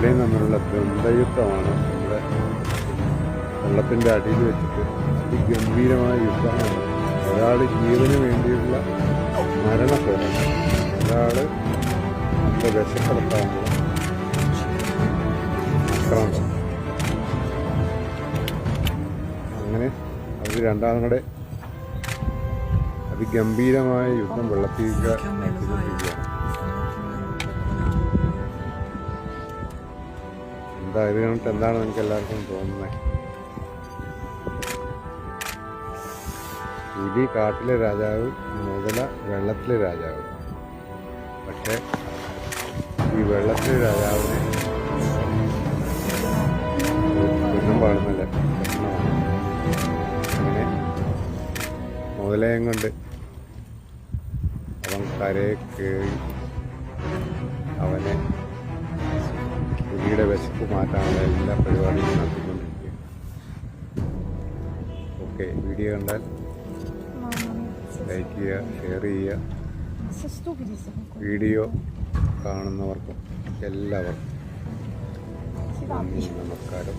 പുലിയും തമ്മിലുള്ള ദ്വന്ദ്വയുദ്ധമാണ് നമ്മുടെ വെള്ളത്തിൻ്റെ അടിയിൽ വെച്ചിട്ട് അതിഗംഭീരമായ യുദ്ധമാണ്. ഒരാൾ ജീവന് വേണ്ടിയുള്ള മരണപ്പോരാണ്, ഒരാൾ നമ്മുടെ വിശപ്പെടുത്താനുള്ള ആക്രമണം. അങ്ങനെ അവർ രണ്ടാളും കൂടെ അതിഗംഭീരമായ യുദ്ധം വെള്ളത്തിൽ നടത്തിക്കൊണ്ടിരിക്കുകയാണ്. ഇത് കണ്ടിട്ട് എന്താണ് നിങ്ങൾക്ക് എല്ലാവർക്കും തോന്നുന്നത്? പുലി കാട്ടിലെ രാജാവ്, മുതല വെള്ളത്തിലെ രാജാവ്. പക്ഷേ ഈ വെള്ളത്തിലെ രാജാവിനെ കൊല്ലാൻ പാടുന്നില്ല, പ്രശ്നമാണ്. അങ്ങനെ മുതലയും കൊണ്ട് അവൻ കരയെ കയറി അവനെ പുലിയുടെ വിശപ്പ് മാറ്റാനുള്ള എല്ലാ പരിപാടികളും നടത്തിക്കൊണ്ടിരിക്കുക. ഓക്കെ, വീഡിയോ കണ്ടാൽ ലൈക്ക് ചെയ്യുക, ഷെയർ ചെയ്യുക. വീഡിയോ കാണുന്നവർക്കും എല്ലാവർക്കും നന്ദി, നമസ്കാരം.